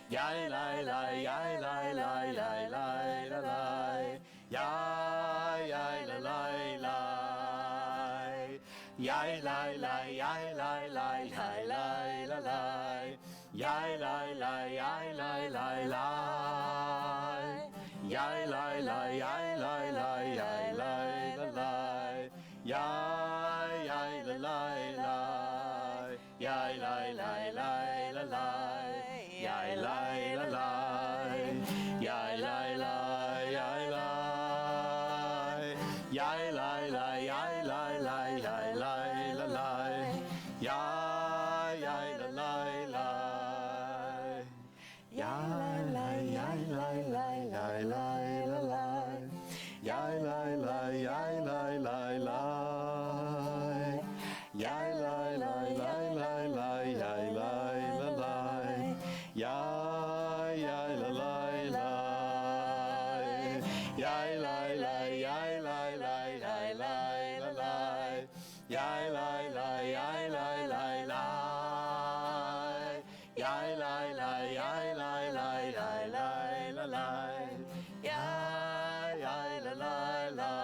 Yai lai lai, yai lai lai, yai lai la lai. Yai la lai lai. Yai lai lai, yai lai lai, yai lai la lai. Yai lai lai, yai lai lai lai. Yai lai lai, yai lai lai, yai lai la lai. Yai la lai lai. Yai lai lai lai la lai. Yai lai la lai. Yai lai lai, yai lai. Yai lai lai, yai lai lai, yai lai la lai. Yai la lai lai. Yai lai, yai lai lai, yai lai la lai. Yai lai lai, yai lai lai lai. Yai lai lai, yai lai lai, yai lai la lai. Yai la lai lai. Yai lai lai, yai lai lai, yai lai la lai. Yai lai lai, yai lai lai lai. Yai lai lai, yai lai lai, yai lai la lai. Yai la lai lai.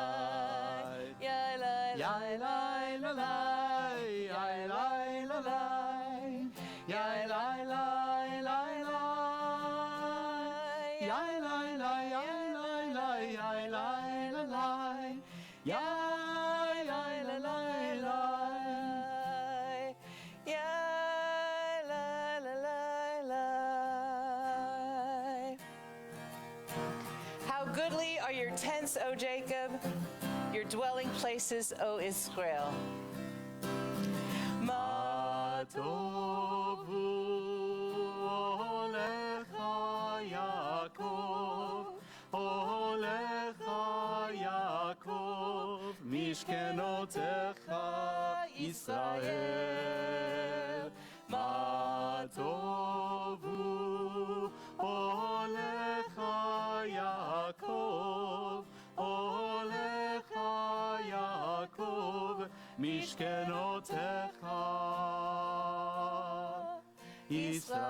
Yai lai la lai. Yai lai la lai. Yai lai lai lai lai. Yai lai lai, yai lai lai, yai lai la lai. Yai la lai lai. Yai la lai lai. How goodly are your tents, O Jacob, your dwelling places, O Israel. Ma tovu olecha Yaakov, olecha Yaakov, mishkenotecha Yisrael. Ma tovu olecha Yaakov, olecha Yaakov, mishkenotecha Israel.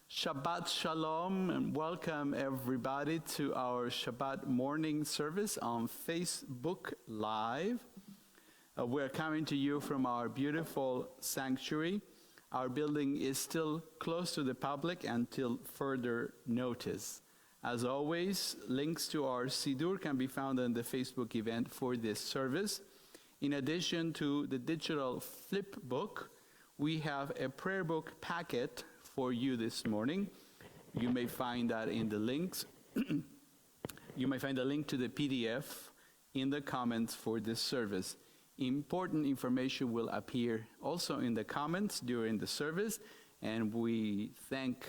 Shabbat Shalom, and welcome everybody to our Shabbat morning service on Facebook Live. We're coming to you from our beautiful sanctuary. Our building is still closed to the public until further notice. As always, links to our Siddur can be found on the Facebook event for this service. In addition to the digital flip book, we have a prayer book packet for you this morning. You may find that in the links. You may find a link to the PDF in the comments for this service. Important information will appear also in the comments during the service, and we thank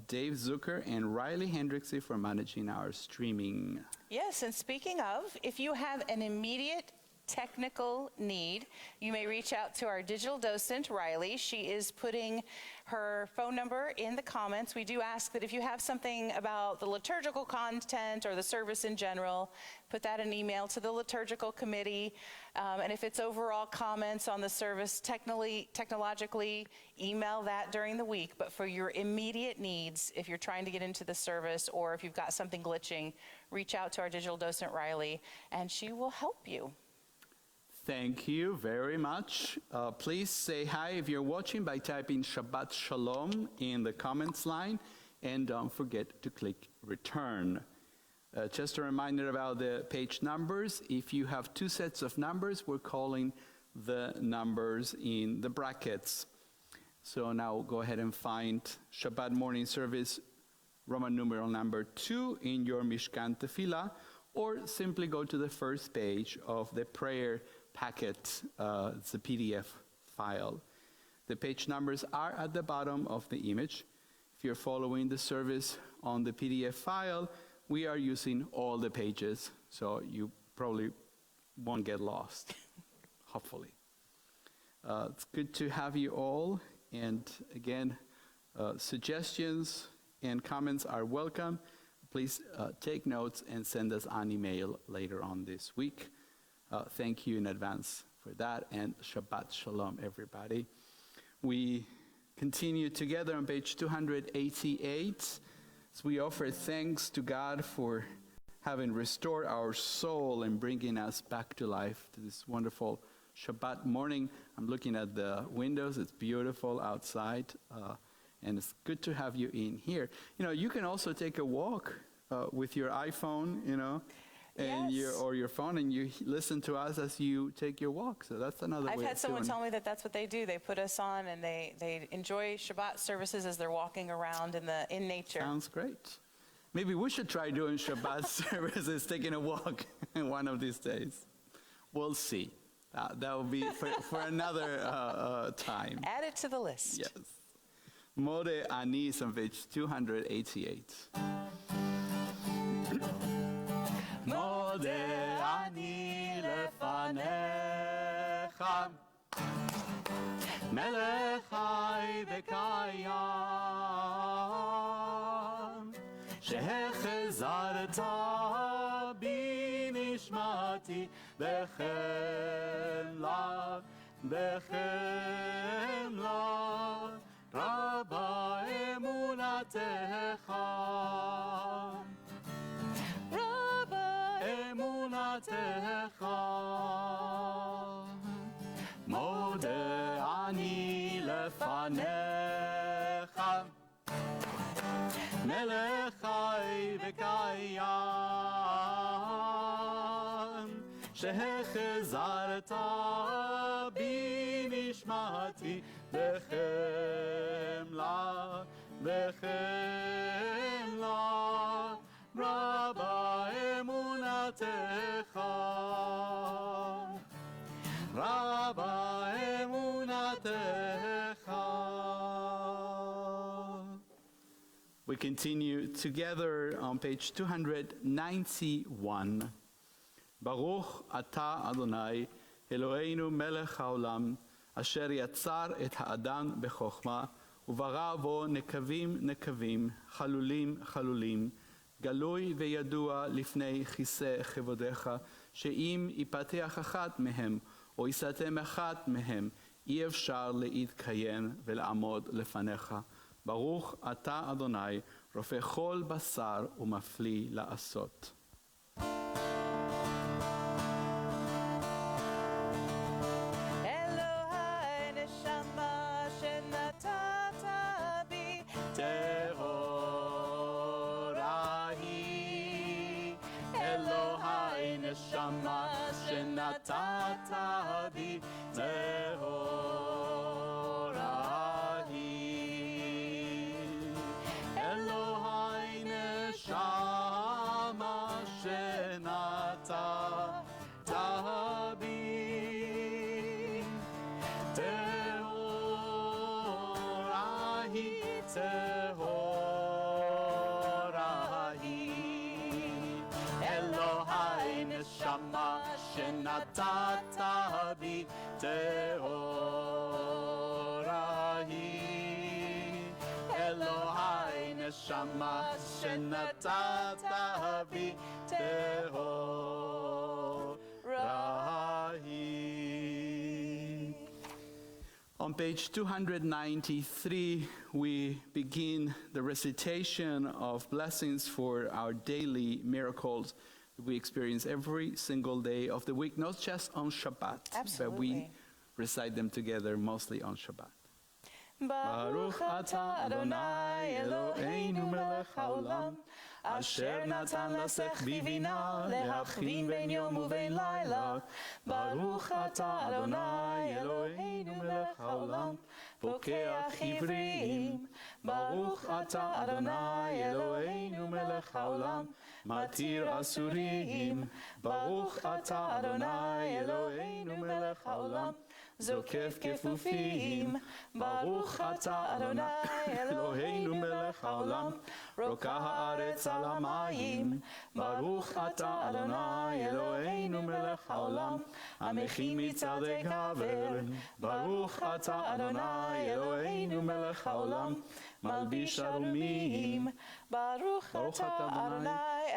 Dave Zucker and Riley Hendricksey for managing our streaming. Yes, and speaking of, if you have an immediate technical need, you may reach out to our digital docent, Riley. She is putting her phone number in the comments. We do ask that if you have something about the liturgical content or the service in general, put that in email to the liturgical committee. And if it's overall comments on the service, technologically, email that during the week. But for your immediate needs, if you're trying to get into the service or if you've got something glitching, reach out to our digital docent, Riley, and she will help you. Thank you very much. Please say hi if you're watching by typing Shabbat Shalom in the comments line, and don't forget to click return. Just a reminder about the page numbers. If you have two sets of numbers, we're calling the numbers in the brackets. So now go ahead and find Shabbat morning service, Roman numeral number 2 in your Mishkan Tefillah, or simply go to the first page of the prayer packet, it's a PDF file. The page numbers are at the bottom of the image. If you're following the service on the PDF file, we are using all the pages, so you probably won't get lost, hopefully. It's good to have you all, and again, suggestions and comments are welcome. Please take notes and send us an email later on this week. Thank you in advance for that. And Shabbat Shalom, everybody. We continue together on page 288. As we offer thanks to God for having restored our soul and bringing us back to life to this wonderful Shabbat morning. I'm looking at the windows. It's beautiful outside, and it's good to have you in here. You can also take a walk with your iPhone, and Yes. your phone, and you listen to us as you take your walk. So that's another way I've of had someone doing tell me that that's what they do. They put us on and they enjoy Shabbat services as they're walking around in nature. Sounds great. Maybe we should try doing Shabbat services, taking a walk one of these days. We'll see. That will be for another time. Add it to the list. Yes. Mode Ani is on page 288. Mode Ani lefanecha Melech Chai v'kayam Shehechezarta bi nishmati Bechemla Rabba emunatecha Emunatecha Mode Ani lefanecha Melech Chai v'kayam Shehechezarta bi nishmati Bechemla Rabba emunatecha Rabba emunatecha. We continue together on page 291. Baruch Ata Adonai Eloheinu melech haolam asher yatzar et ha'adam bechokma וברא בו נקבים נקבים, חלולים חלולים, גלוי וידוע לפני כיסא כבודך, שאם יפתח אחת מהם, או יסתם אחת מהם, אי אפשר להתקיים ולעמוד לפניך. ברוך אתה אדוני, רופא כל בשר ומפליא לעשות. Shema shenatata bi tehorahi Elohai neshama shenatata bi tehorahi Shama shenatata bi tehorahi Elohai neshama shenatata bi tehorahi. On page 293, we begin the recitation of blessings for our daily miracles we experience every single day of the week, not just on Shabbat, Absolutely. but we recite them together mostly on Shabbat. Baruch atah Adonai Eloheinu melech haolam, asher natan lasech bivina lehavchin ben yom uven laila. Baruch atah Adonai Eloheinu melech haolam, pokeach ivrim. Baruch atah Adonai Eloheinu melech haolam, matir asurim. Baruch atah Adonai Eloheinu melech haolam, זוקף כפופים. ברוך אתה אדוני אלוהינו מלך העולם, רוקע הארץ על המים. ברוך אתה אדוני אלוהינו מלך העולם, המכין מצעדי גבר. ברוך אתה אדוני אלוהינו מלך העולם, מלביש ערומים. ברוך אתה אדוני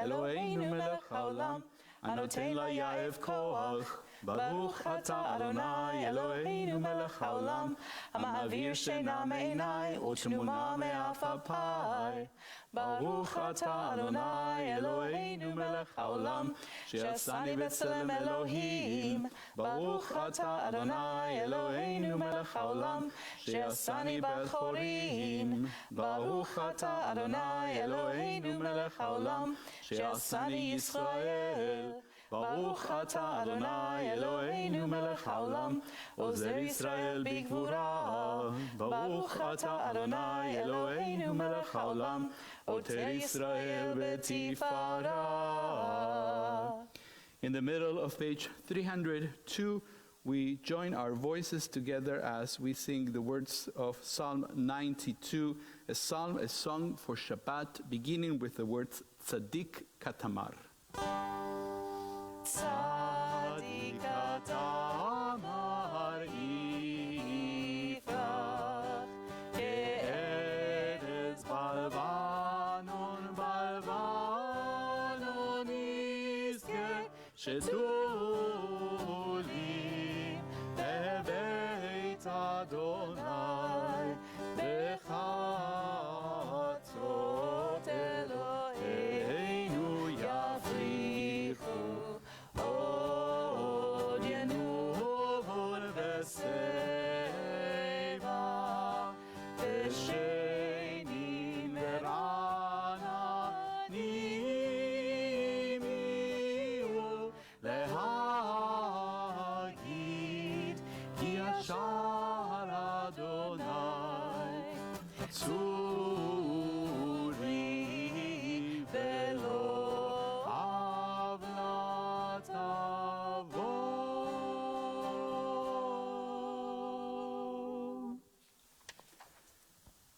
אלוהינו מלך העולם, הנותן ליעב כוח. Baruch atah Adonai Eloheinu melech haolam, המעביר שינה מעיניי ותנומה מעפעפיי. ברוך אתה אדוני אלוהינו מלך העולם, שעשני בצלם אלוהים. ברוך אתה אדוני אלוהינו מלך העולם, שעשני בחורים. ברוך אתה אדוני אלוהינו מלך העולם, שעשני ישראל. ברוך אתה אדוני אלוהינו מלך העולם, עוזר ישראל בגבורה. ברוך אתה אדוני אלוהינו מלך העולם, עוטר ישראל בתפארה. In the middle of page 302, we join our voices together as we sing the words of Psalm 92, a psalm, a song for Shabbat, beginning with the words Tzadik Katamar. Tzadik katamar yifrach, ke'erez balvanon balvanon yizke, shetulim bebeit Adonai, bechatzot Eloheinu yafrichu.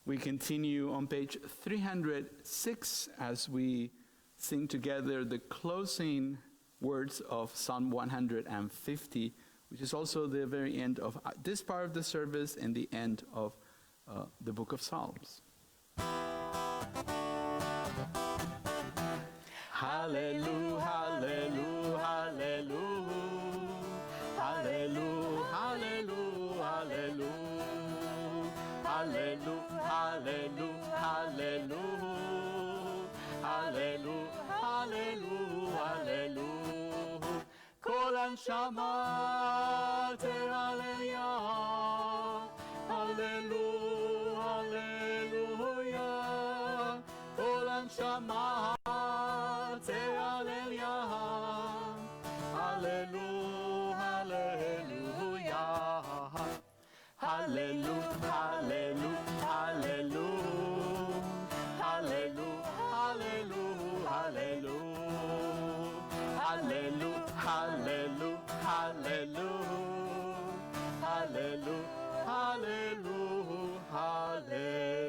We continue on page 306 as we sing together the closing words of Psalm 150, which is also the very end of this part of the service and the end of the book of Psalms. Hallelujah, hallelujah, hallelujah, hallelujah, hallelujah, hallelujah, hallelujah, hallelujah, hallelujah, hallelujah. Kol הנשמה תהלליה, hallelujah, hallelujah. Kol הנשמה תהלליה, hallelujah, hallelujah. Hallelujah, hallelujah, hallelujah, hallelujah, hallelujah, hallelujah, hallelujah, hallelujah, hallelujah, hallelujah, hallelujah.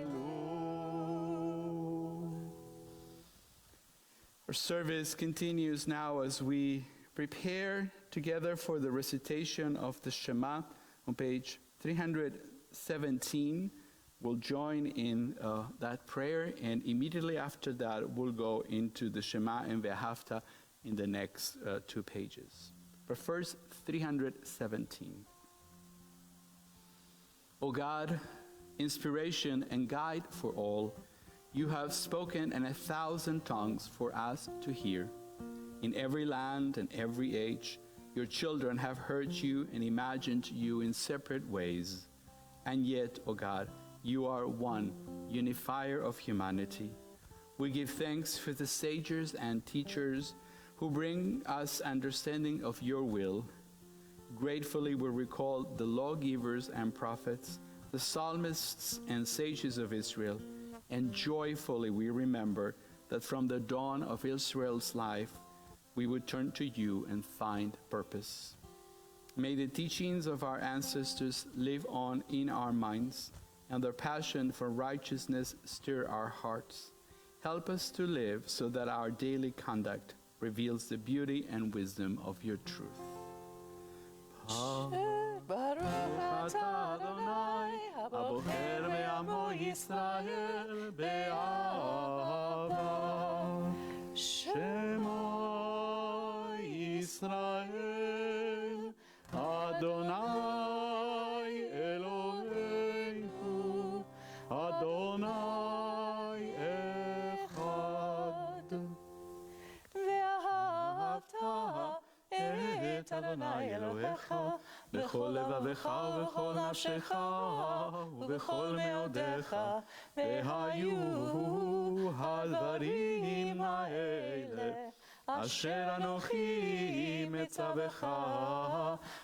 Our service continues now as we prepare together for the recitation of the Shema on page 317. We'll join in that prayer, and immediately after that, we'll go into the Shema and Ve'ahavta in the next 2 pages. But first, 317. O God, inspiration and guide for all, you have spoken in 1,000 tongues for us to hear. In every land and every age, your children have heard you and imagined you in separate ways. And yet, O God, you are one, unifier of humanity. We give thanks for the sages and teachers who bring us understanding of your will. Gratefully we recall the lawgivers and prophets, the psalmists and sages of Israel, and joyfully we remember that from the dawn of Israel's life, we would turn to you and find purpose. May the teachings of our ancestors live on in our minds, and their passion for righteousness stir our hearts. Help us to live so that our daily conduct reveals the beauty and wisdom of your truth. Baruch atah Adonai, הבוחר מעמו ישראל באהבה. שמו ישראל אדוני אלוהיך בכל לבבך ובכל נפשך ובכל מאודיך, והיו הדברים האלה אשר אנוכי מצווך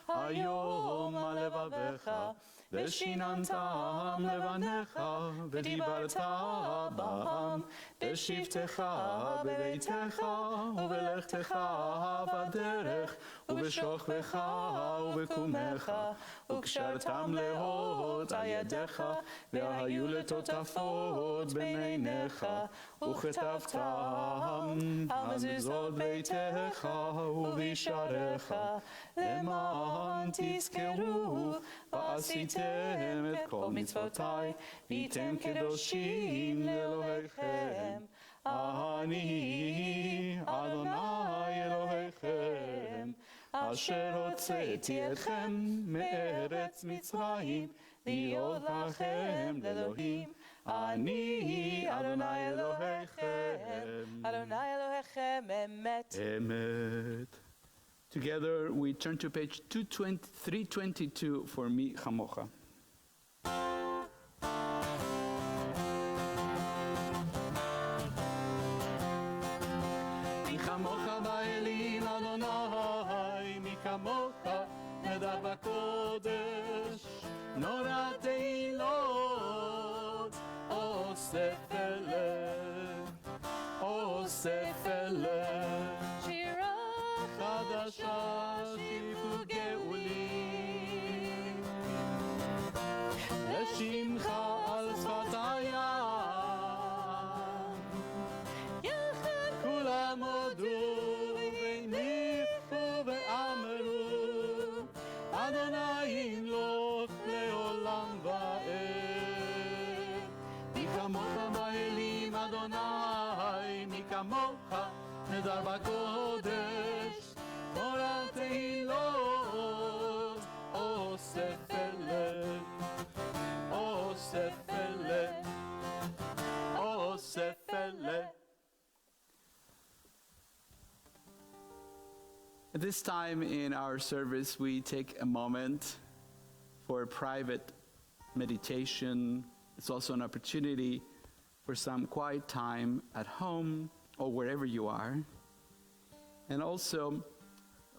היום על לבביך, ושיננתם לבניך, ודיברת בם בשבתך בביתך ובלכתך בדרך ובשוכבך ובקומך, וקשרתם להוד על ידיך, והיו לטוטפות בין עיניך, וכתבתם על מזוזות ביתך ובשעריך, למען תזכרו ועשיתם את כל מצוותי, והייתם קדושים לאלוהיכם. אני אדוני אלוהיכם, אשר הוצאתי אתכם מארץ מצרים, להיות לכם לאלוהים. אני אדוני אלוהיכם. אדוני אלוהיכם אמת. אמת. Together we turn to page 322 for Mi Chamocha. Mi Chamocha ba'elim Adonai, Mi Chamocha nedat b'kodesh, Nora teilot, Osef eleh, Osef eleh. חדשה שיפוגעו לי, לשמך על שפת הים, כולם הודו והניחו ואמרו, אדוני ימלוך לעולם ועד. מי כמוך באלים אדוני, מי כמוך נדר בקודש, תורה תהילות, אוסף אלף, אוסף אלף, אוסף אלף. At this time in our service, we take a moment for private meditation. It's also an opportunity for some quiet time at home or wherever you are. And also,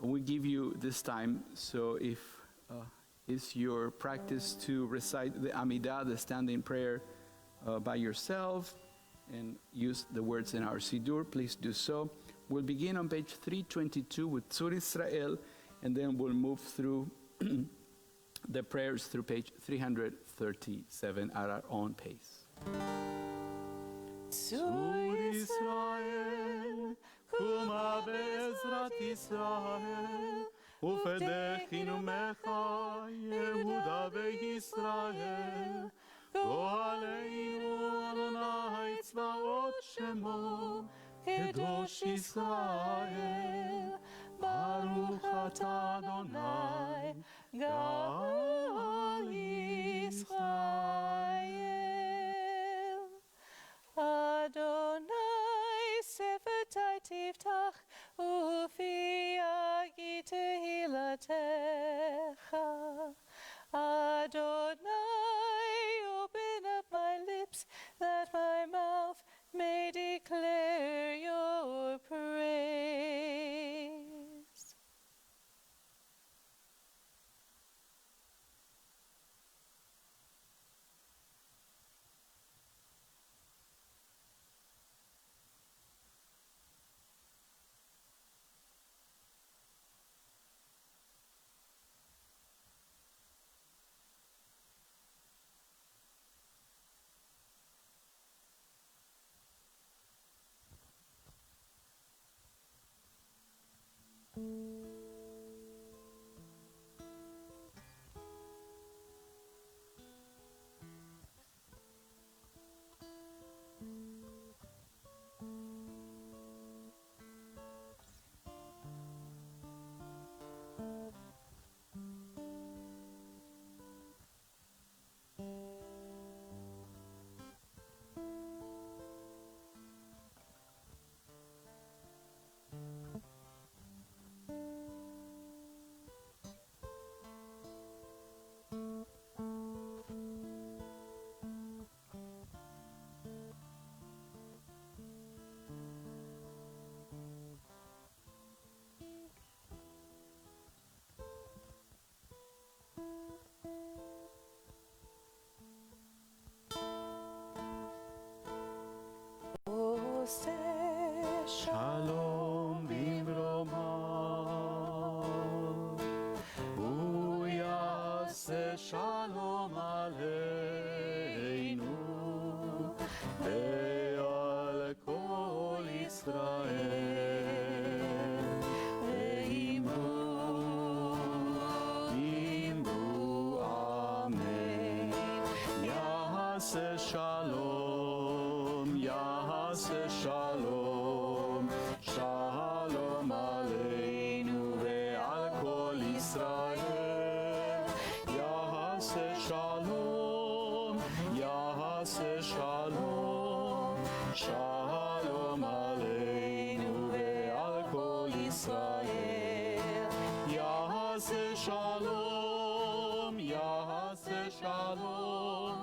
we give you this time, so if it's your practice to recite the Amidah, the standing prayer, by yourself, and use the words in our Siddur, please do so. We'll begin on page 322 with Tzur Israel, and then we'll move through the prayers through page 337 at our own pace. Tzur Israel, Kuma be'ezrat Yisrael, ufedechinu mecha Yehuda ve'Yisrael, go'aleinu Adonai tzvaot shemo, Kedosh Yisrael, Baruch atah Adonai, Gal Yisrael. Adonai sefatai tiftach, ufi yagi tehilatecha. Adonai, open up my lips, that my mouth may declare your praise. shalom aleinu ve'al kol Yisrael. Imru amen. Yaseh shalom, Yaseh shalom, shalom aleinu ve'al kol Yisrael. Yaseh shalom, Yaseh shalom, shalom aleinu ve'al kol Yisrael. Yaseh shalom, Yaseh shalom,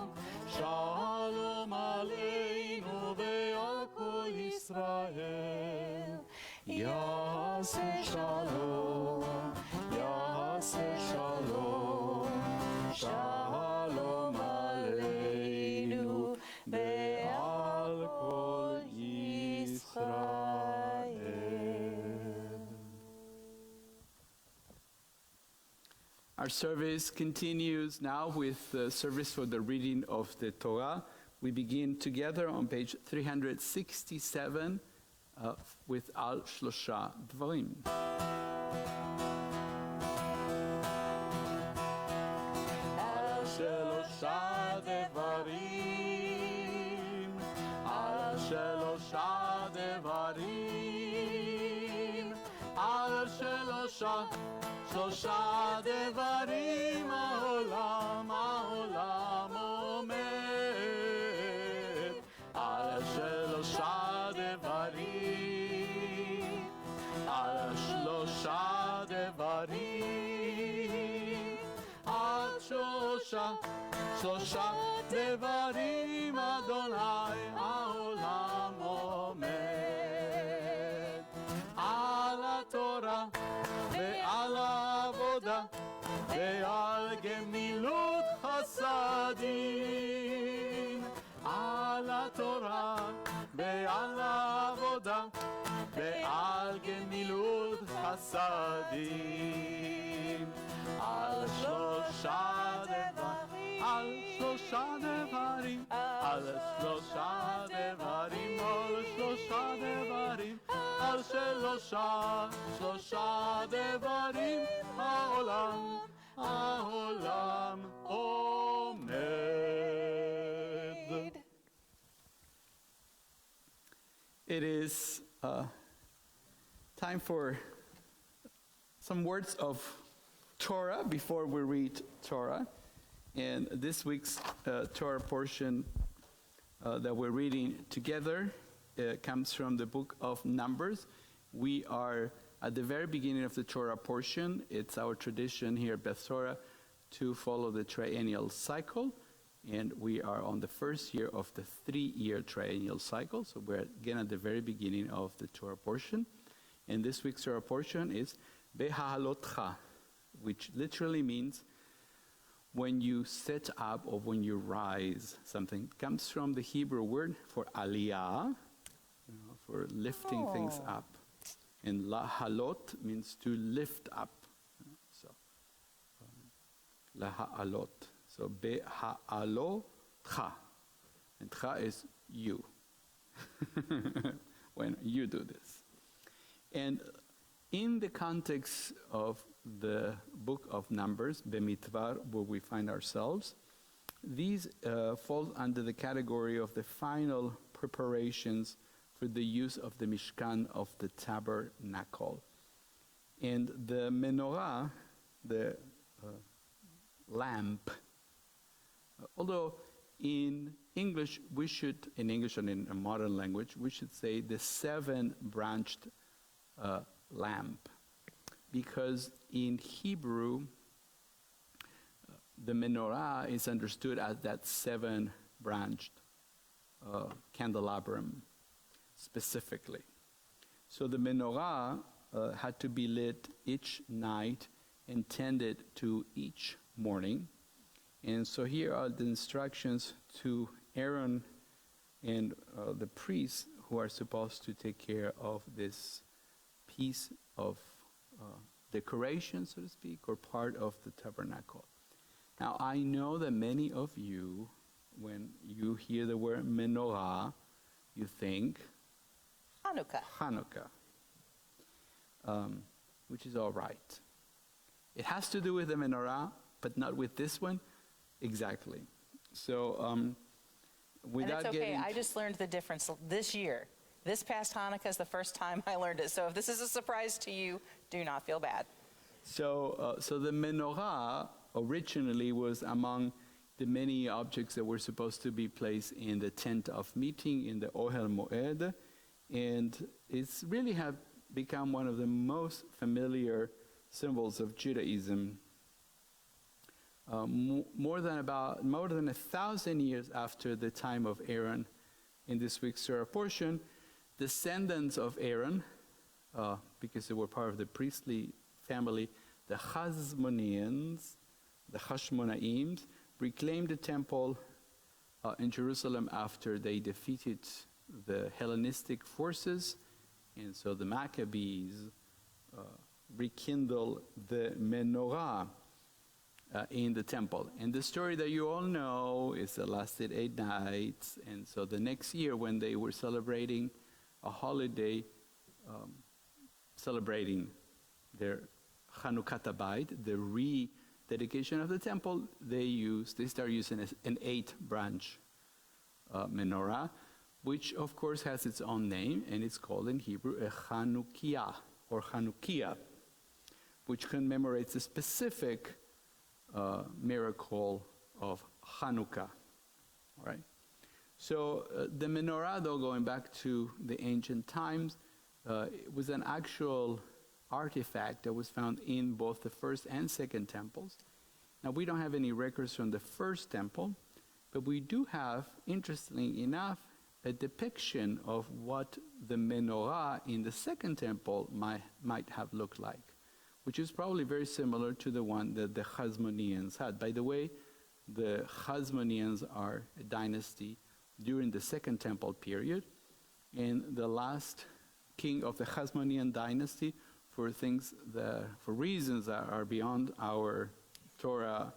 shalom aleinu ve'al kol Yisrael. Yaseh shalom, Yaseh shalom, shalom aleinu ve'al kol Yisrael. Our service continues now with the service for the reading of the Torah. We begin together on page 367 with Al Shlosha Dvarim. Al Shlosha Devarim, Al Shlosha Devarim, Al Shlosha Devarim, Ha'olam omer. Al Shlosha Devarim, Al Shlosha Devarim, Al Shlosha Devarim, Adonai Ha'olam omer. Al Torah ve'al avoda ve'al gemilut chasadim. Al Torah ve'al avoda ve'al gemilut chasadim. Al shlosha devarim, al shlosha devarim, al shlosha devarim, al shlosha devarim, al shlosha devarim, ha'olam omed. It is time for some words of Torah before we read Torah. And this week's Torah portion that we're reading together comes from the book of Numbers. We are at the very beginning of the Torah portion. It's our tradition here at Beth Torah to follow the triennial cycle. And we are on the first year of the 3-year triennial cycle. So we're again at the very beginning of the Torah portion. And this week's Torah portion is Behalotcha, which literally means when you set up or when you rise something. It comes from the Hebrew word for aliyah, for lifting things up. And lahalot means to lift up. So, lahalot. So, behalotcha. And cha is you. When you do this. And in the context of the book of Numbers, Bemitvar, where we find ourselves, these fall under the category of the final preparations for the use of the Mishkan of the tabernacle. And the menorah, the lamp, although in English and in a modern language, we should say the 7-branched lamp. Because in Hebrew, the menorah is understood as that 7-branched candelabrum, specifically. So the menorah had to be lit each night and tended to each morning. And so here are the instructions to Aaron and the priests who are supposed to take care of this piece of decoration, so to speak, or part of the tabernacle. Now, I know that many of you, when you hear the word menorah, you think Hanukkah, which is all right. It has to do with the menorah, but not with this one exactly. So, And without it's okay, getting... I just learned the difference this year. This past Hanukkah is the first time I learned it. So if this is a surprise to you, do not feel bad. So the menorah originally was among the many objects that were supposed to be placed in the tent of meeting, in the Ohel Moed, and it's really have become one of the most familiar symbols of Judaism. More than 1,000 years after the time of Aaron, in this week's Torah portion, descendants of Aaron, because they were part of the priestly family, the Chazmonians, the Hashmonaims, reclaimed the temple in Jerusalem after they defeated the Hellenistic forces, and so the Maccabees rekindled the menorah in the temple. And the story that you all know is it lasted 8 nights, and so the next year when they were celebrating a holiday, celebrating their Chanukhat Habayit, the rededication of the temple, they start using an 8-branch menorah, which of course has its own name, and it's called in Hebrew a Chanukiah, or Chanukiah, which commemorates a specific miracle of Hanukkah. All right? So the menorah, though, going back to the ancient times, it was an actual artifact that was found in both the first and second temples. Now, we don't have any records from the first temple, but we do have, interestingly enough, a depiction of what the menorah in the second temple might have looked like, which is probably very similar to the one that the Chazmonians had. By the way, the Chazmonians are a dynasty during the Second Temple period, and the last king of the Chazmonian dynasty, for reasons that are beyond our Torah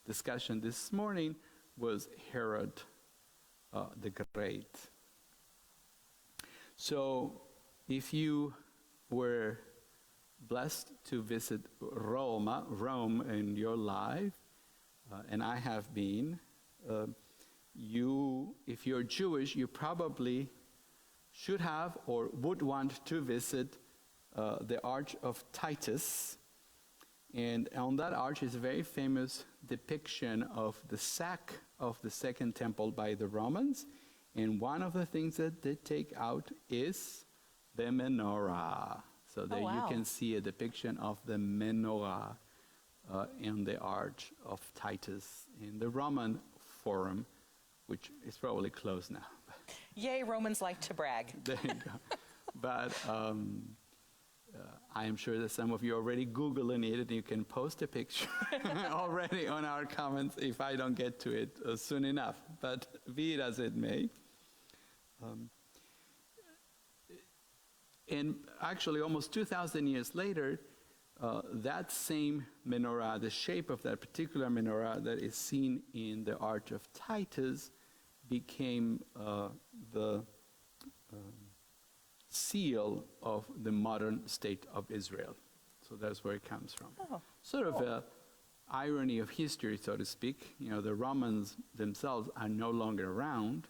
discussion this morning, was Herod the Great. So, if you were blessed to visit Rome in your life, and I have been, if you're Jewish, you probably should have or would want to visit the Arch of Titus. And on that arch is a very famous depiction of the sack of the Second Temple by the Romans. And one of the things that they take out is the menorah. So there you can see a depiction of the menorah in the Arch of Titus in the Roman Forum, which is probably closed now. Yay, Romans like to brag. There you go. But I am sure that some of you are already Googling it, and you can post a picture already on our comments if I don't get to it soon enough. But be it as it may. And actually, almost 2,000 years later, that same menorah, the shape of that particular menorah that is seen in the Arch of Titus, became the seal of the modern state of Israel. So that's where it comes from. Oh, sort of a irony of history, so to speak. You know, the Romans themselves are no longer around.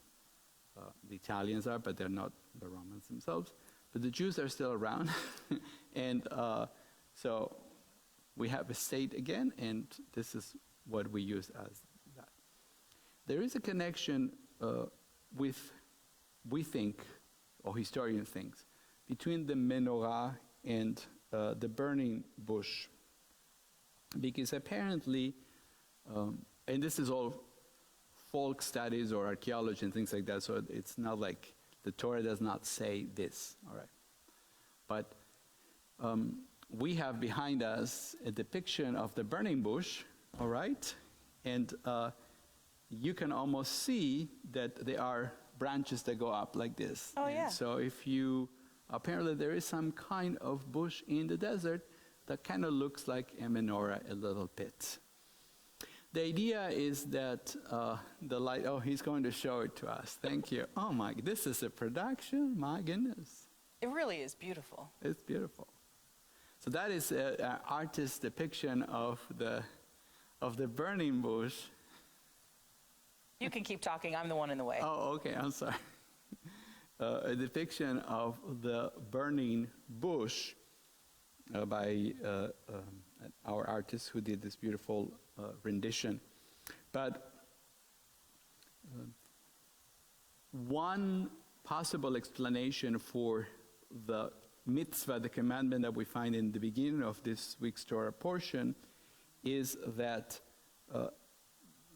The Italians are, but they're not the Romans themselves. But the Jews are still around. And so we have a state again, and this is what we use as that. There is a connection with, we think, or historian thinks, between the menorah and the burning bush. Because apparently, and this is all folk studies or archaeology and things like that, so it's not like the Torah does not say this, all right? But we have behind us a depiction of the burning bush, all right? And you can almost see that there are branches that go up like this. Oh, yeah. And so apparently there is some kind of bush in the desert that kind of looks like a menorah a little bit. The idea is that the light, oh, he's going to show it to us. Thank you. Oh my, this is a production? My goodness. It really is beautiful. It's beautiful. So that is an artist's depiction of the burning bush. You can keep talking. I'm the one in the way. Oh, okay, I'm sorry. A depiction of the burning bush by our artist who did this beautiful rendition. But one possible explanation for the mitzvah, the commandment that we find in the beginning of this week's Torah portion, is that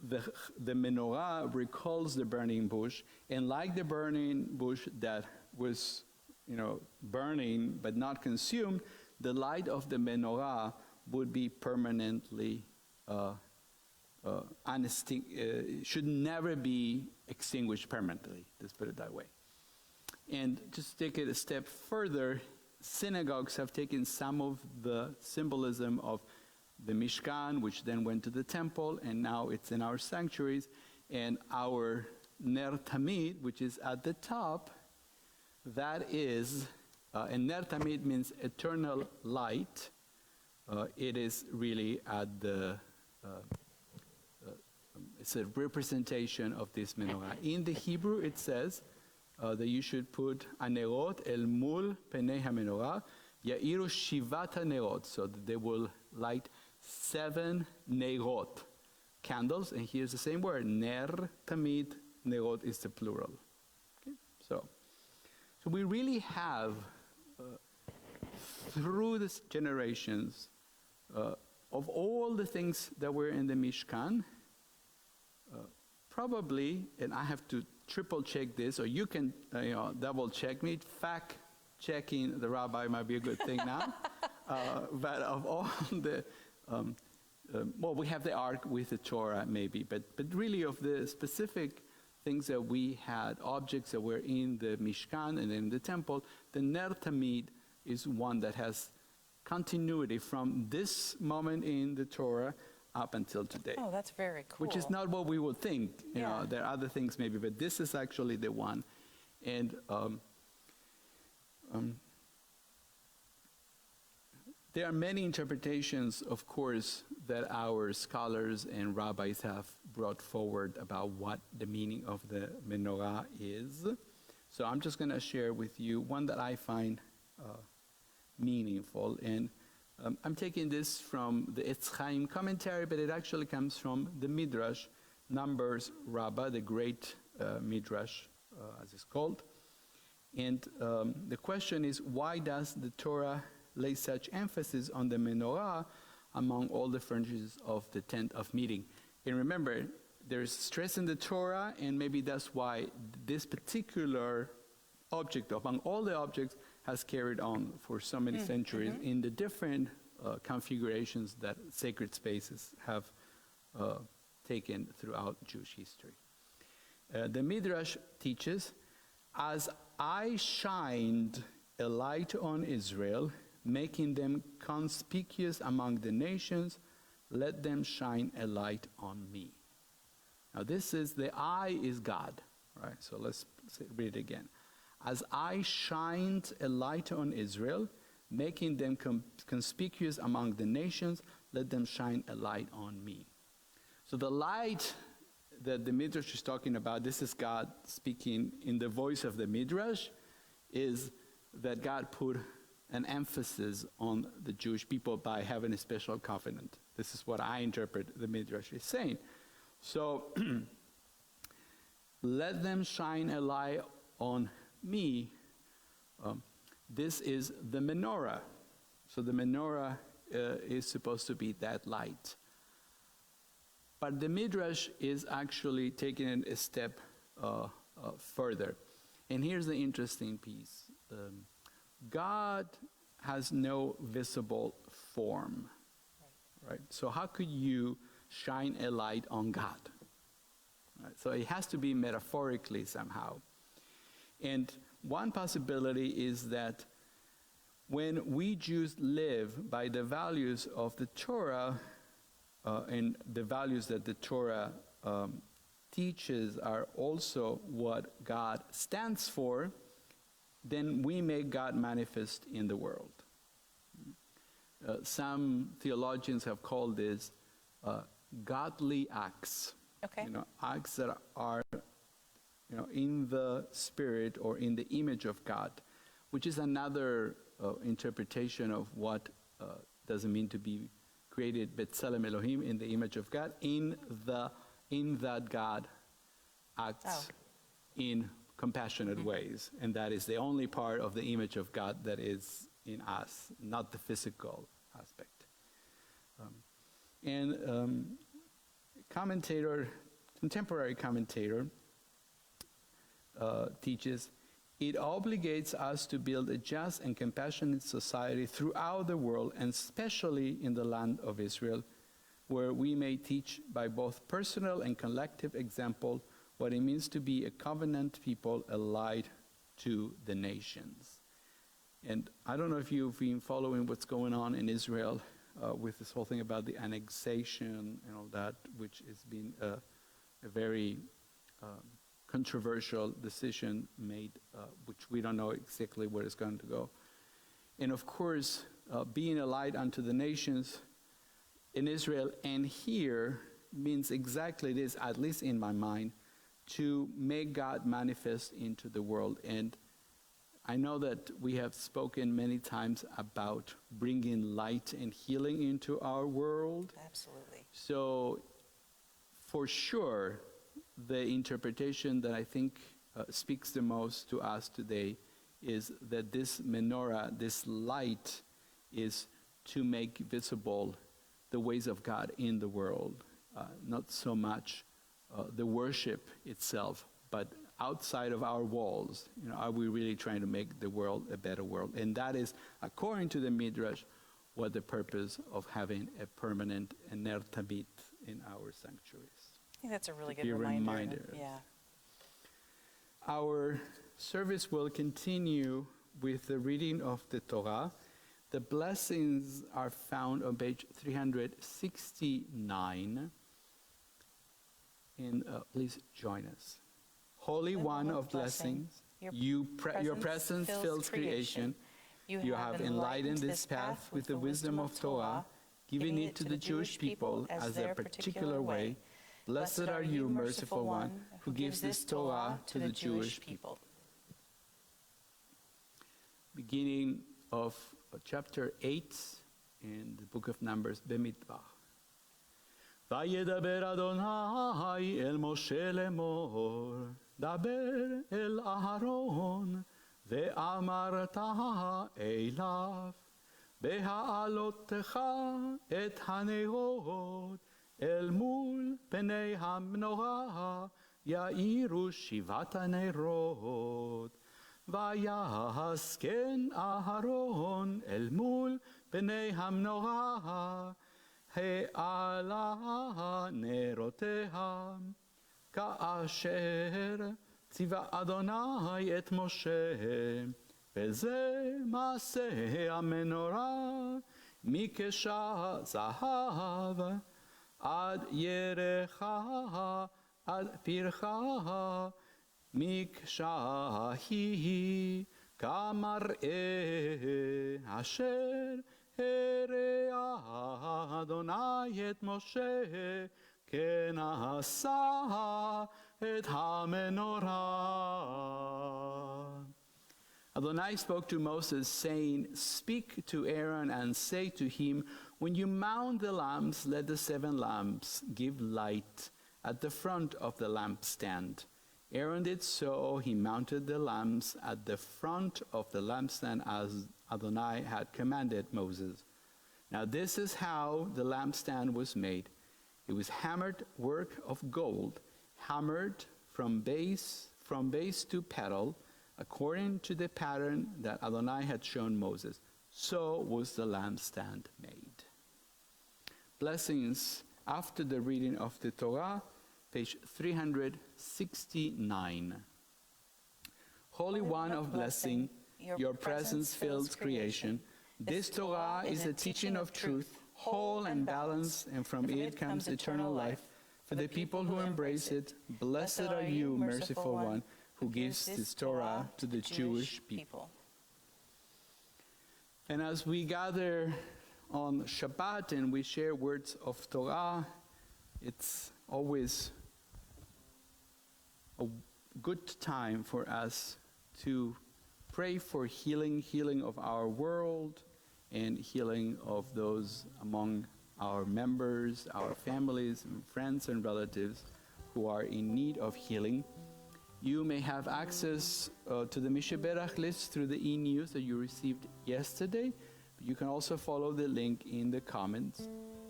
the menorah recalls the burning bush, and like the burning bush that was, burning but not consumed, the light of the menorah would be permanently should never be extinguished permanently. Let's put it that way. And just to take it a step further, synagogues have taken some of the symbolism of the Mishkan, which then went to the temple, and now it's in our sanctuaries, and our Ner Tamid, which is at the top, that is, and Ner Tamid means eternal light. It is really at the, it's a representation of this menorah. In the Hebrew, it says that you should put anerot el mul penei ha-menorah, ya'iru shivata nerot, so that they will light 7 nerot, candles, and here's the same word, ner tamid, nerot is the plural. Okay? So we really have, through the generations, of all the things that were in the Mishkan, probably, and I have to triple check this, or you can double check me, fact checking the rabbi might be a good thing now, but of all the, well, we have the ark with the Torah maybe, but really of the specific things that we had, objects that were in the Mishkan and in the temple, the Ner Tamid is one that has continuity from this moment in the Torah up until today. Oh, that's very cool. Which is not what we would think. You know, there are other things maybe, but this is actually the one. And there are many interpretations, of course, that our scholars and rabbis have brought forward about what the meaning of the menorah is. So I'm just going to share with you one that I find meaningful. And I'm taking this from the Etz Chaim commentary, but it actually comes from the Midrash, Numbers Rabbah, the great Midrash, as it's called. And the question is, why does the Torah lay such emphasis on the menorah among all the furnishings of the tent of meeting? And remember, there's stress in the Torah, and maybe that's why this particular object, among all the objects, has carried on for so many centuries in the different configurations that sacred spaces have taken throughout Jewish history. The Midrash teaches, as I shined a light on Israel, making them conspicuous among the nations, let them shine a light on me. Now this is, the I is God, right? So let's read it again. As I shined a light on Israel, making them conspicuous among the nations, let them shine a light on me. So the light that the Midrash is talking about, this is God speaking in the voice of the Midrash, is that God put an emphasis on the Jewish people by having a special covenant. This is what I interpret the Midrash is saying. So, let them shine a light on me. This is the menorah. So the menorah is supposed to be that light. But the Midrash is actually taking it a step further. And here's the interesting piece. God has no visible form, right? So how could you shine a light on God? Right? So it has to be metaphorically somehow. And one possibility is that when we Jews live by the values of the Torah, and the values that the Torah teaches are also what God stands for, then we make God manifest in the world. Some theologians have called this godly acts. Okay. Acts that are in the spirit or in the image of God, which is another interpretation of what does it mean to be created B'Tselem Elohim, in the image of God, in that God acts in compassionate ways, and that is the only part of the image of God that is in us, not the physical aspect. Contemporary commentator teaches, it obligates us to build a just and compassionate society throughout the world, and especially in the land of Israel, where we may teach by both personal and collective example what it means to be a covenant people, a light to the nations. And I don't know if you've been following what's going on in Israel with this whole thing about the annexation and all that, which has been a very controversial decision made, which we don't know exactly where it's going to go. And of course, being a light unto the nations in Israel and here means exactly this, at least in my mind, to make God manifest into the world. And I know that we have spoken many times about bringing light and healing into our world. Absolutely. So for sure, the interpretation that I think speaks the most to us today is that this menorah, this light, is to make visible the ways of God in the world. Not so much the worship itself, but outside of our walls, are we really trying to make the world a better world? And that is, according to the Midrash, what the purpose of having a permanent Ner Tamid in our sanctuaries. I think that's a really good reminder. Yeah. Our service will continue with the reading of the Torah. The blessings are found on page 369. And please join us. Holy One of blessings, your presence fills creation. You have enlightened this path with the wisdom of Torah, giving it to the Jewish people as their particular way. Blessed are you, merciful One, who gives this Torah to the Jewish people. Beginning of chapter 8 in the book of Numbers, Bemidbar. וידבר אדוני אל משה לאמור, דבר אל אהרון, ואמרת אליו, בהעלותך את הנרות אל מול פני המנורה, יאירו שבעת הנרות. ויסכן אהרון אל מול פני המנורה, העלה נרותיה, כאשר ציווה אדוני את משה, וזה מעשה המנורה, מקשה זהב, עד ירחה, עד פרחה, מקשה היא, כמראה אשר הראה אדוני את משה, כן עשה את המנורה. Adonai spoke to Moses, saying, Speak to Aaron and say to him, When you mount the lamps, let the 7 lamps give light at the front of the lampstand. Aaron did so. He mounted the lamps at the front of the lampstand as Adonai had commanded Moses. Now this is how the lampstand was made. It was hammered work of gold, hammered from base to pedal, according to the pattern that Adonai had shown Moses. So was the lampstand made. Blessings after the reading of the Torah, page 369. Holy One of blessing, your presence fills creation. This Torah is a teaching of truth, whole and balanced, and from it comes eternal life. For the people who embrace it, blessed are you, merciful one, who gives this Torah to the Jewish people. And as we gather on Shabbat and we share words of Torah, it's always a good time for us to pray for healing of our world and healing of those among our members, our families, and friends and relatives who are in need of healing. You may have access to the Misheberach list through the e-news that you received yesterday. But you can also follow the link in the comments.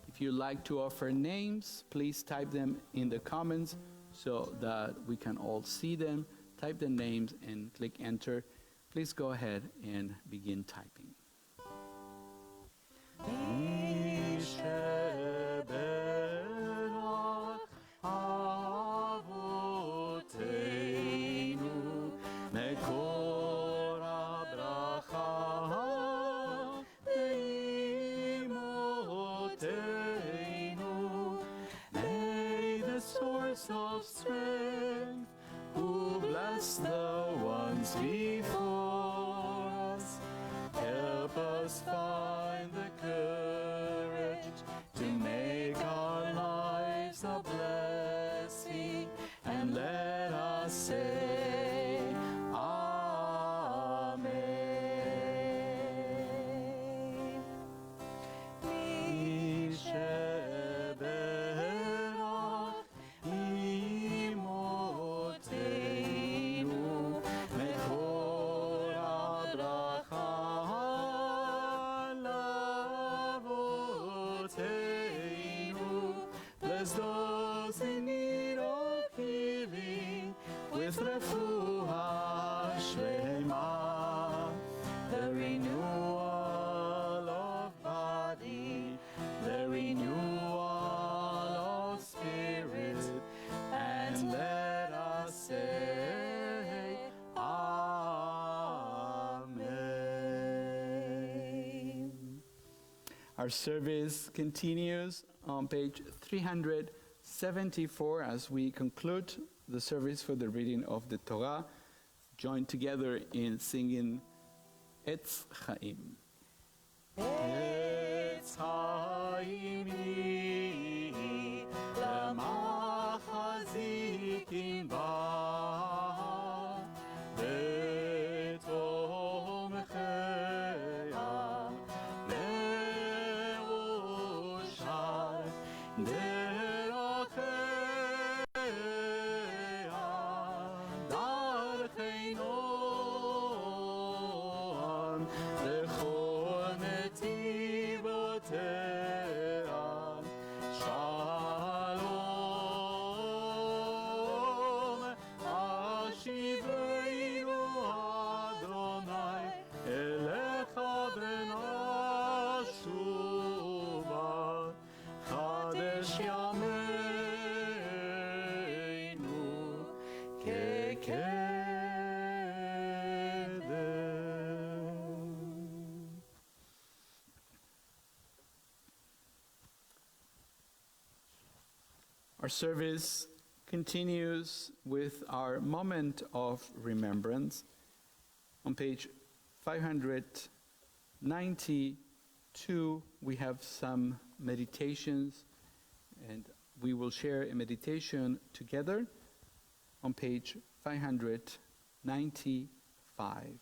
If you'd like to offer names, please type them in the comments so that we can all see them. Type the names and click enter. Please go ahead and begin typing. Of strength, who bless the ones before us, help us find the courage to make our lives a blessing, and let us say, Amen. Bless those in need of healing with refuah Shema, the renewal of body, the renewal of spirit, and let us say, Amen. Our service continues on page 374 as we conclude the service for the reading of the Torah. Join together in singing Etz Chaim. Etz Chaim li lamachazikim ba betom chayam me'oshar derachea darcheinon lechol netivotea shalom ashiveinu Adonai elecha v'nashuva Chadesh yameinu kekedem. Our service continues with our moment of remembrance. On page 592, we have some meditations, and we will share a meditation together on page 595.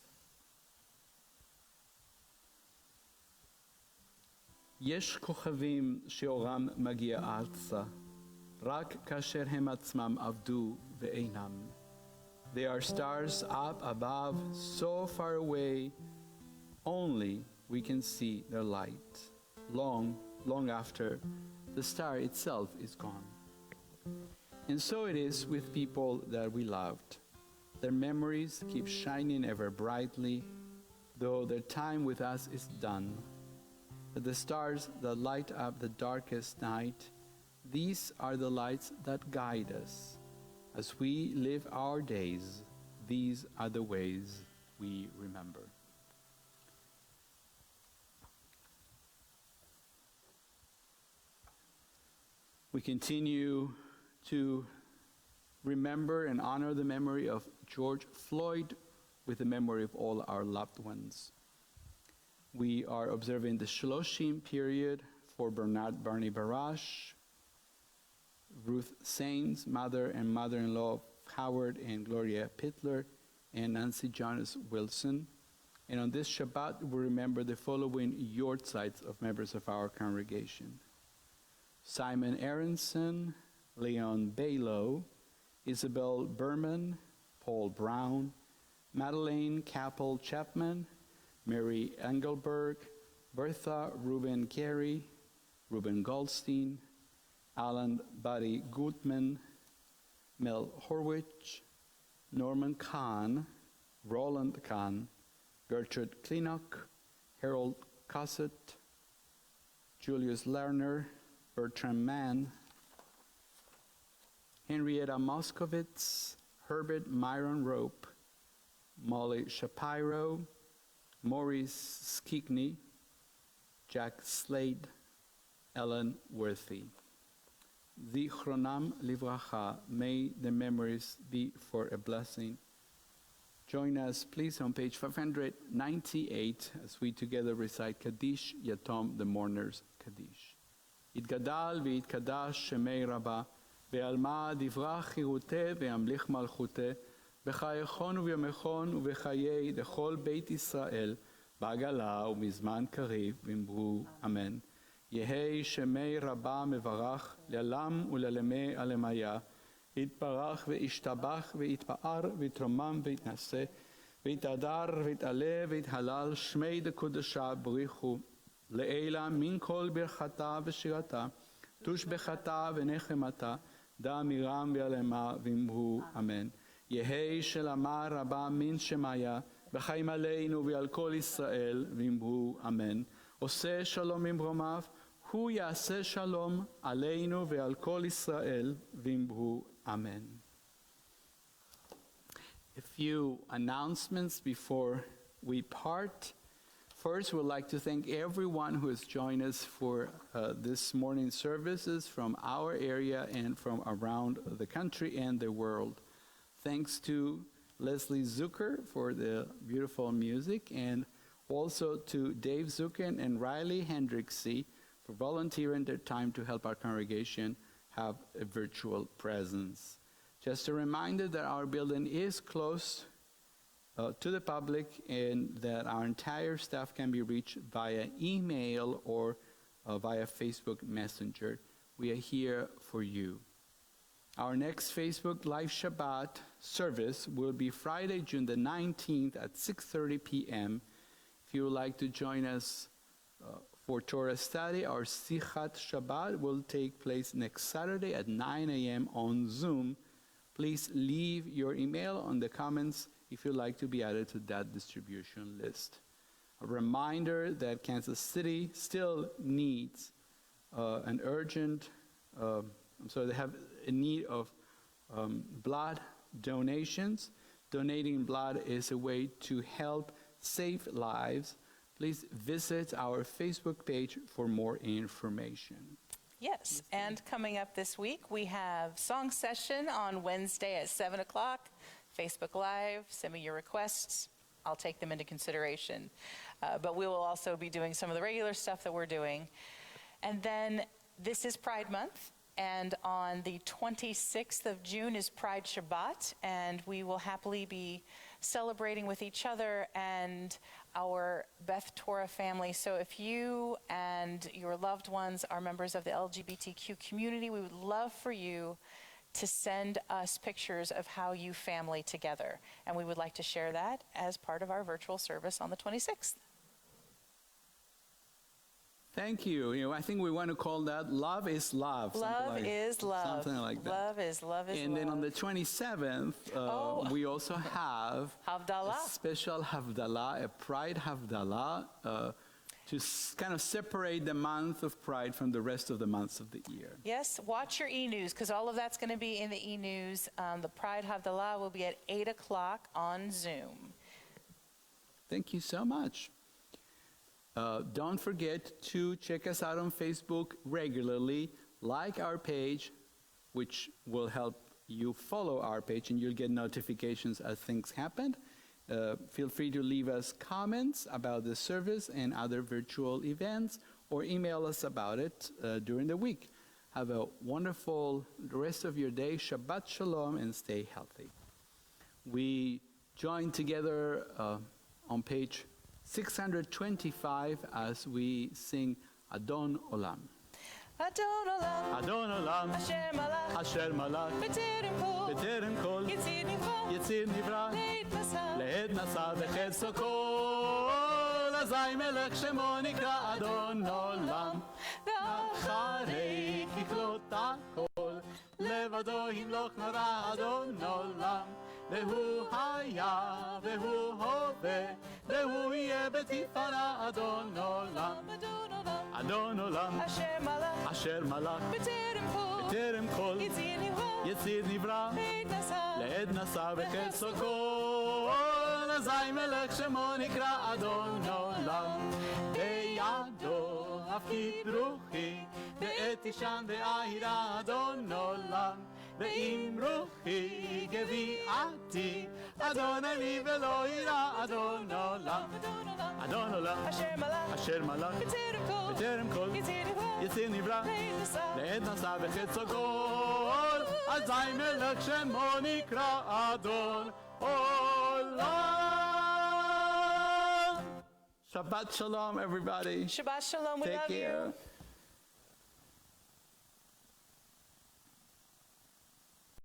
יש כוכבים שאורם מגיע ארצה, רק כאשר הם עצמם עבדו ואינם. They are stars up above, so far away, only we can see their light. Long, long after, the star itself is gone. And so it is with people that we loved. Their memories keep shining ever brightly, though their time with us is done. But the stars that light up the darkest night, these are the lights that guide us. As we live our days, these are the ways we remember. We continue to remember and honor the memory of George Floyd with the memory of all our loved ones. We are observing the Shloshim period for Bernard Barney Barash, Ruth Sainz, mother and mother-in-law of Howard and Gloria Pittler, and Nancy Jonas Wilson. And on this Shabbat, we remember the following yortzites of members of our congregation: Simon Aronson, Leon Balow, Isabel Berman, Paul Brown, Madeleine Capel Chapman, Mary Engelberg, Bertha Ruben Carey, Ruben Goldstein, Alan Buddy Gutman, Mel Horwich, Norman Kahn, Roland Kahn, Gertrude Klinock, Harold Cossett, Julius Lerner, Bertram Mann, Henrietta Moskowitz, Herbert Myron Rope, Molly Shapiro, Maurice Skickney, Jack Slade, Ellen Worthy. Zichronam livracha, may the memories be for a blessing. Join us, please, on page 598 as we together recite Kaddish Yatom, the mourner's Kaddish. יתגדל ויתקדש שמי רבה, ועלמה דברה חירותה וימליך מלכותה, בחייכון ובימיכון ובחיי לכל בית ישראל, בעגלה ומזמן קריב, ואמרו אמן. יהי שמי רבה מברך, לעלם ולעלמי עלמיה, יתברך וישתבח ויתפאר ויתרומם ויתנשא, ויתהדר ויתעלה ויתהלל, שמי דקודשה בריחו, לעילה מן כל ברכתה ושירתה, תושבחתה ונחמתה, דא מירם ועלמה, ואמרו אמן. יהי שלמה רבה מן שמיה, בחיים עלינו ועל כל ישראל, ואמרו אמן. עושה שלום ממרומיו, הוא יעשה שלום עלינו ועל כל ישראל, ואמרו אמן. A few announcements before we part. First, we'd like to thank everyone who has joined us for this morning's services from our area and from around the country and the world. Thanks to Leslie Zucker for the beautiful music, and also to Dave Zucken and Riley Hendricksey for volunteering their time to help our congregation have a virtual presence. Just a reminder that our building is closed to the public, and that our entire staff can be reached via email or via Facebook Messenger. We are here for you. Our next Facebook Live Shabbat service will be Friday, June the 19th at 6:30 p.m. If you would like to join us for Torah study, our Sichat Shabbat will take place next Saturday at 9 a.m. on Zoom. Please leave your email on the comments if you'd like to be added to that distribution list. A reminder that Kansas City still needs they have a need of blood donations. Donating blood is a way to help save lives. Please visit our Facebook page for more information. Yes, and coming up this week, we have song session on Wednesday at 7 o'clock. Facebook Live, send me your requests. I'll take them into consideration. But we will also be doing some of the regular stuff that we're doing. And then this is Pride Month, and on the 26th of June is Pride Shabbat, and we will happily be celebrating with each other and our Beth Torah family. So if you and your loved ones are members of the LGBTQ community, we would love for you to send us pictures of how you family together. And we would like to share that as part of our virtual service on the 26th. Thank you. I think we want to call that Love is Love. Love is love. Something like that. Love is love. And then on the 27th, we also have Havdalah. a special Havdalah, a Pride Havdalah, to kind of separate the month of Pride from the rest of the months of the year. Yes, watch your e-news, because all of that's going to be in the e-news. The Pride Havdalah will be at 8 o'clock on Zoom. Thank you so much. Don't forget to check us out on Facebook regularly. like our page, which will help you follow our page and you'll get notifications as things happen. Feel free to leave us comments about the service and other virtual events or email us about it during the week. Have a wonderful rest of your day. Shabbat Shalom and stay healthy. We join together on page 625 as we sing Adon Olam. Adon Olam, Adon Olam, Asher Malach, Asher Malach, B'terem Kol, B'terem Kol, Yitzir Nivra, Yitzir Nivra, Leid Nasa, Le'ed Nasa V'Chetzo Kol, Azai Melech Shemo Nikra Adon Olam, Acharei Kiklot HaKol, Levado Himloch Nora Adon Olam, והוא היה, והוא הווה, והוא יהיה בתפארה אדון עולם. אדון עולם, אשר מלך, בטרם כל, יציר נברא, לעד נשא וחצו כל, אזי מלך שמו נקרא אדון עולם. בידו הפקיד רוחי, ואת תשען ואהירה אדון עולם. ואם רוחי גביעתי, אדון אני ולא ירא אדון עולם. אדון עולם, אשר מלך, בטרם כל, יציר נברא, לעת נשא וחצו כל, אזי מלך שמו נקרא אדון עולם. Shabbat Shalom, everybody. Shabbat Shalom, we Take love care. you.